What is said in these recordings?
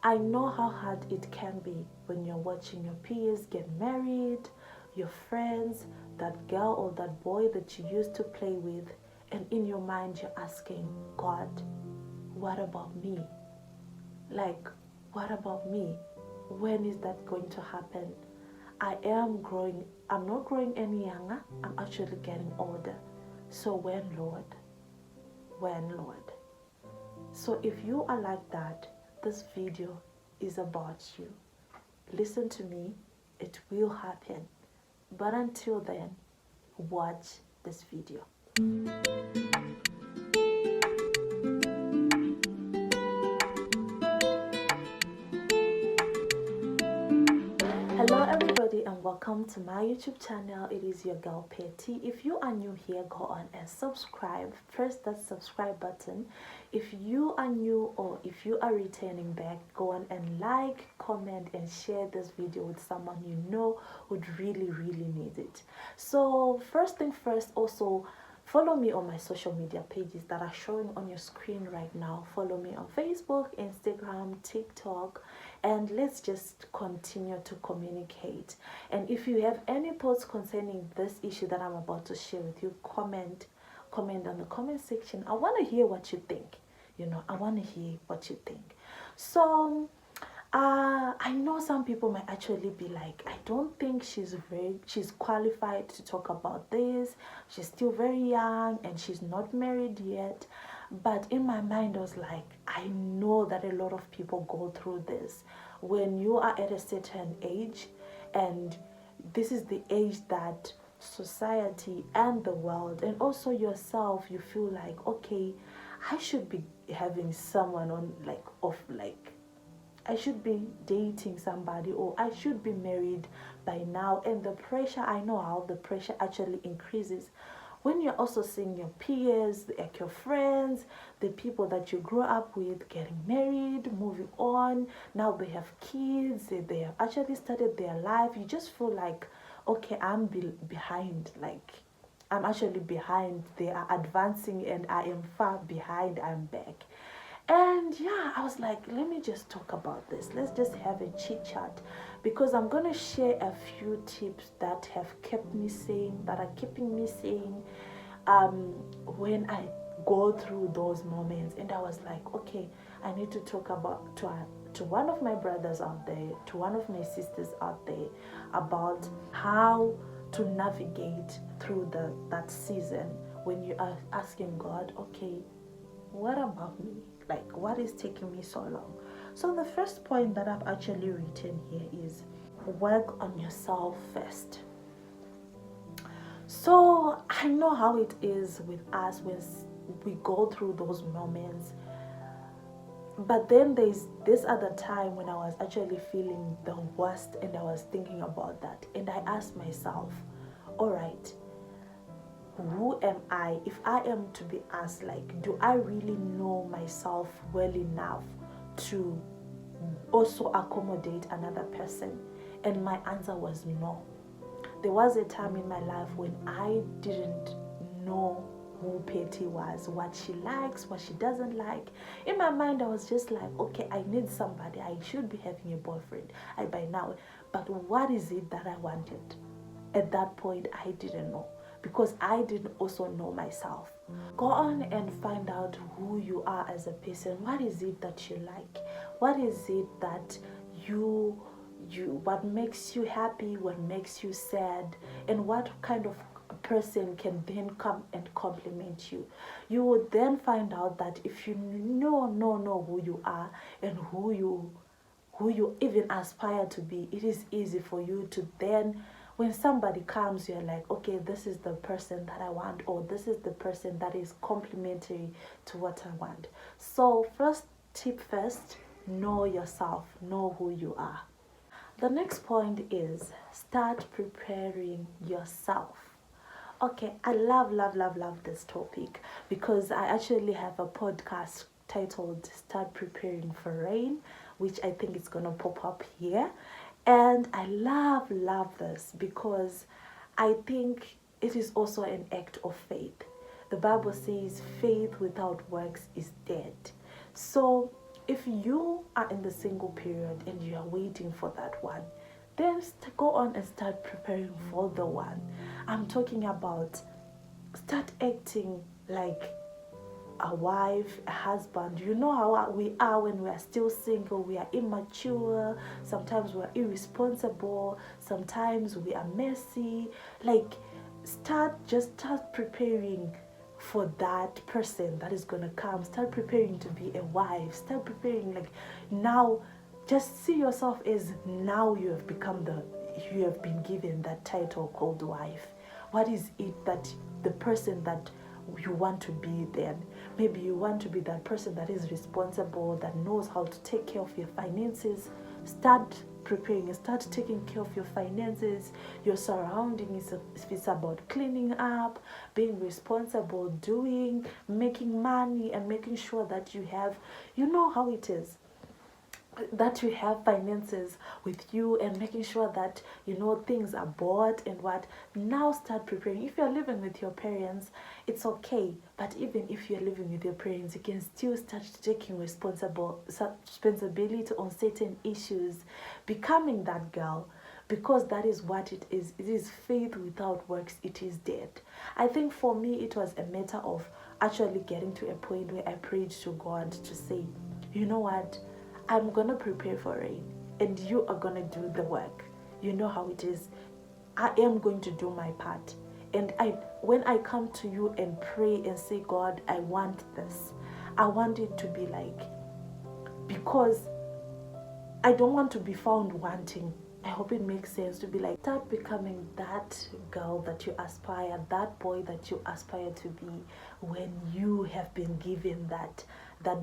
I know how hard it can be when you're watching your peers get married, your friends, that girl or that boy that you used to play with, and in your mind you're asking, God, what about me? Like, what about me? When is that going to happen? I am growing. I'm not growing any younger. I'm actually getting older. So when, Lord? When, Lord? So if you are like that, this video is about you. Listen to me. It will happen. But until then, watch this video. Hello everybody and welcome to my YouTube channel. It is your girl Petty. If you are new here, go on and subscribe. Press that subscribe button. If you are new or if you are returning back, go on and like, comment and share this video with someone you know would really need it. So first thing first, also follow me on my social media pages that are showing on your screen right now. Follow me on Facebook, Instagram, TikTok, and let's just continue to communicate. And if you have any thoughts concerning this issue that I'm about to share with you, comment on the comment section. I want to hear what you think. I want to hear what you think. So I know some people might actually be like, I don't think she's qualified to talk about this. She's still very young and she's not married yet. But in my mind, I was like, I know that a lot of people go through this. When you are at a certain age, and this is the age that society and the world and also yourself, you feel like, okay, I should be having someone I should be dating somebody, or I should be married by now. And the pressure, I know how the pressure actually increases when you're also seeing your peers, like your friends, the people that you grew up with getting married, moving on. Now they have kids, they have actually started their life. You just feel like, okay, I'm behind. Like, I'm actually behind. They are advancing and I am far behind. I'm back. And yeah, I was like, let me just talk about this. Let's just have a chit chat, because I'm going to share a few tips that have kept me sane, that are keeping me sane when I go through those moments. And I was like, okay, I need to talk about to one of my brothers out there, to one of my sisters out there, about how to navigate through that season when you are asking God, okay, what about me? Like, what is taking me so long? So the first point that I've actually written here is work on yourself first. So I know how it is with us when we go through those moments. But then there's this other time when I was actually feeling the worst and I was thinking about that. And I asked myself, all right, who am I? If I am to be asked, like, do I really know myself well enough to also accommodate another person? And my answer was no. There was a time in my life when I didn't know who Petty was, what she likes, what she doesn't like. In my mind, I was just like, okay, I need somebody. I should be having a boyfriend by now. But what is it that I wanted? At that point, I didn't know, because I didn't also know myself. Go on and find out who you are as a person. What is it that you like? What is it that what makes you happy, what makes you sad, and what kind of person can then come and compliment you. You would then find out that if you know who you are and who you even aspire to be, it is easy for you to then, when somebody comes, you're like, okay, this is the person that I want, or this is the person that is complementary to what I want. So first tip first, know yourself, know who you are. The next point is start preparing yourself. Okay, I love this topic, because I actually have a podcast titled Start Preparing for Rain, which I think is going to pop up here. And I love this, because I think it is also an act of faith. The Bible says faith without works is dead. So if you are in the single period and you are waiting for that one, then go on and start preparing for the one. I'm talking about start acting like a wife, a husband. You know how we are when we are still single. We are immature, sometimes we are irresponsible, sometimes we are messy. Like, start preparing for that person that is gonna come. Start preparing to be a wife. Start preparing, like, now. Just see yourself as now you have been given that title called wife. What is it that the person that you want to be then? Maybe you want to be that person that is responsible, that knows how to take care of your finances. Start preparing, start taking care of your finances, your surroundings. If it's about cleaning up, being responsible, making money, and making sure that you know how it is, that you have finances with you, and making sure that things are bought and what. Now start preparing. If you're living with your parents, it's okay, but even if you're living with your parents, you can still start taking responsibility on certain issues, becoming that girl, because that is what it is. It is faith without works, it is dead. I think for me it was a matter of actually getting to a point where I prayed to God to say, you know what, I'm gonna prepare for rain and you are gonna do the work. You know how it is. I am going to do my part. And when I come to you and pray and say, God, I want this, I want it to be like, because I don't want to be found wanting. I hope it makes sense to be like, start becoming that girl that you aspire, that boy that you aspire to be when you have been given that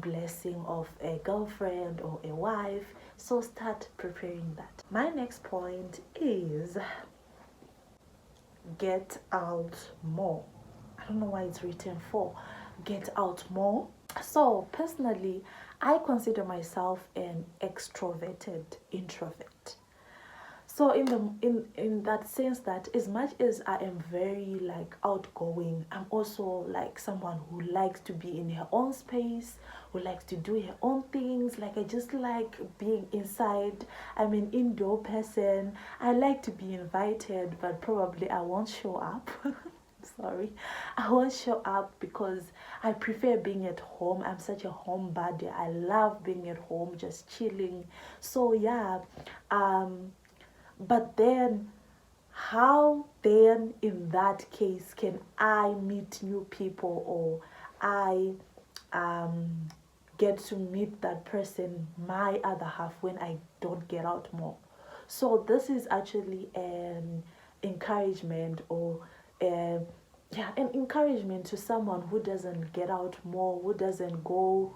blessing of a girlfriend or a wife. So start preparing that. My next point is get out more. I don't know why it's written for get out more. So personally, I consider myself an extroverted introvert. So in that sense, that as much as I am very like outgoing, I'm also like someone who likes to be in her own space, who likes to do her own things. Like, I just like being inside. I'm an indoor person. I like to be invited, but probably I won't show up. Sorry, I won't show up because I prefer being at home. I'm such a homebody. I love being at home, just chilling. So yeah, but then, how then in that case can I meet new people, or I get to meet that person, my other half, when I don't get out more? So this is actually an encouragement, or an encouragement to someone who doesn't get out more, who doesn't go,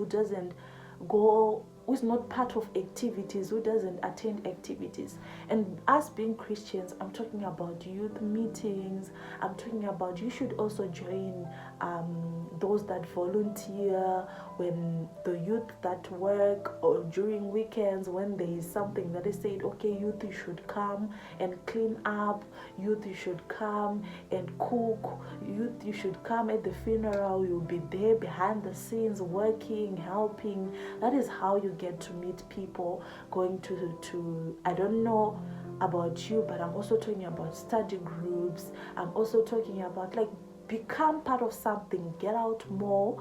who's not part of activities, who doesn't attend activities. And us being Christians, I'm talking about youth meetings. I'm talking about you should also join those that volunteer, when the youth that work, or during weekends when there is something that is said, okay, youth, you should come and clean up, youth, you should come and cook, youth, you should come at the funeral. You'll be there behind the scenes, working, helping. That is how you get to meet people. Going to I don't know about you, but I'm also talking about study groups. I'm also talking about, like, become part of something, get out more,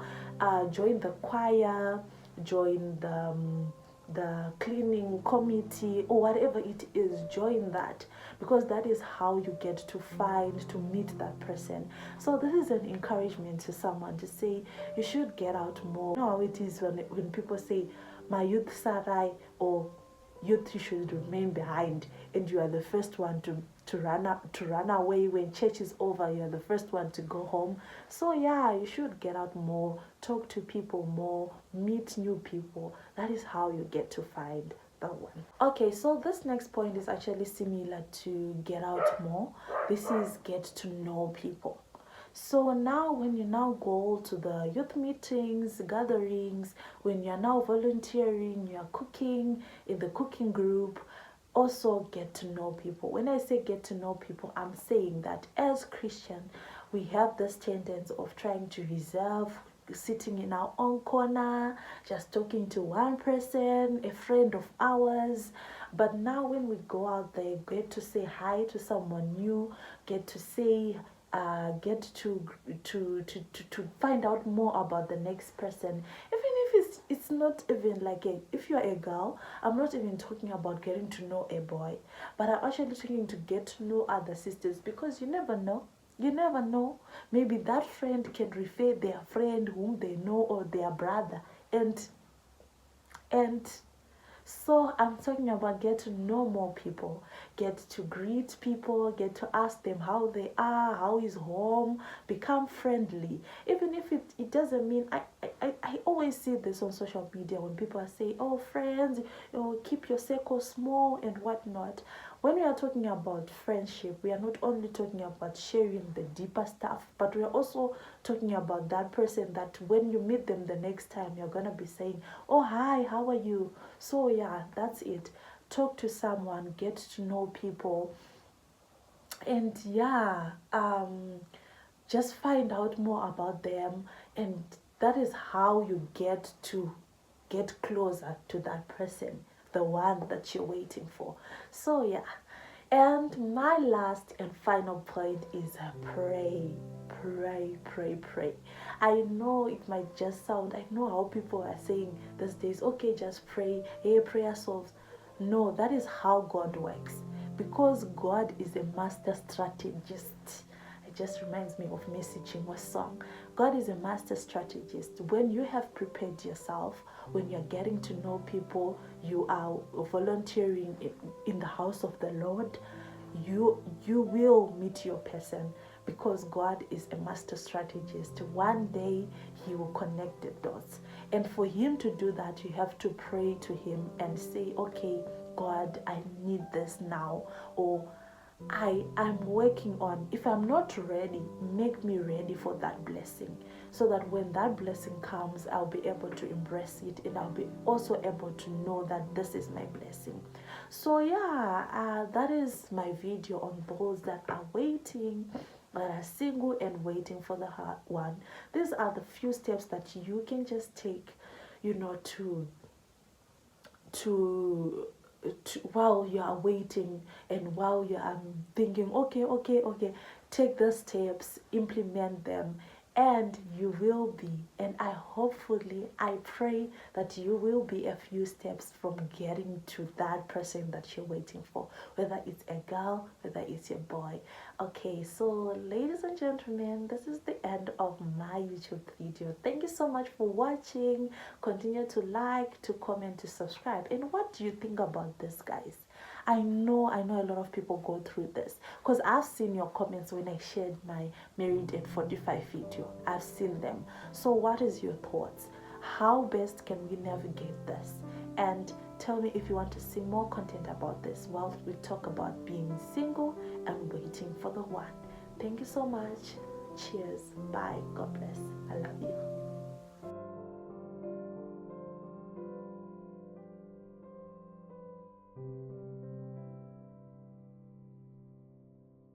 join the choir, join the cleaning committee, or whatever it is. Join that, because that is how you get to meet that person. So this is an encouragement to someone to say you should get out more. You know how it is when people say, my youth sarai, or youth, you should remain behind, and you are the first one to run away. When church is over, you are the first one to go home. So yeah, you should get out more, talk to people more, meet new people. That is how you get to find that one. Okay, so this next point is actually similar to get out more. This is get to know people. So now, when you now go to the youth meetings, gatherings, when you're now volunteering, you're cooking in the cooking group, also get to know people. When I say get to know people, I'm saying that as Christian, we have this tendency of trying to reserve sitting in our own corner, just talking to one person, a friend of ours. But now when we go out there, get to say hi to someone new, get to say get to find out more about the next person, even if it's not even like if you're a girl. I'm not even talking about getting to know a boy, but I'm actually talking to get to know other sisters, because you never know. You never know. Maybe that friend can refer their friend whom they know, or their brother, and so I'm talking about get to know more people, get to greet people, get to ask them how they are, how is home, become friendly. Even if it doesn't mean, I always see this on social media when people are saying, oh friends, keep your circle small and whatnot. When we are talking about friendship, we are not only talking about sharing the deeper stuff, but we are also talking about that person that when you meet them the next time, you're gonna be saying, oh hi, how are you? So yeah, that's it. Talk to someone, get to know people, and yeah, just find out more about them, and that is how you get closer to that person, the one that you're waiting for. So yeah, and my last and final point is pray. Pray. I know it might just sound, I know how people are saying these days, okay, just pray, hey, prayer solves. No, that is how God works, because God is a master strategist. It just reminds me of Mercy Chinwa's song. God is a master strategist. When you have prepared yourself, when you're getting to know people, you are volunteering in the house of the Lord, you will meet your person, because God is a master strategist. One day he will connect the dots, and for him to do that, you have to pray to him and say, okay, God, I need this now, or I'm working on, if I'm not ready, make me ready for that blessing, so that when that blessing comes, I'll be able to embrace it, and I'll be also able to know that this is my blessing. So yeah, that is my video on those that are waiting, that are single and waiting for the hard one. These are the few steps that you can just take, to while you are waiting, and while you are thinking, okay, take the steps, implement them, and you will be, and I pray that you will be a few steps from getting to that person that you're waiting for, whether it's a girl, whether it's a boy. Okay, so ladies and gentlemen, this is the end of my YouTube video. Thank you so much for watching. Continue to like, to comment, to subscribe. And what do you think about this, guys? I know a lot of people go through this, because I've seen your comments when I shared my Married at 45 video. I've seen them. So what is your thoughts? How best can we navigate this? And tell me if you want to see more content about this while we talk about being single and waiting for the one. Thank you so much. Cheers. Bye. God bless. I love you.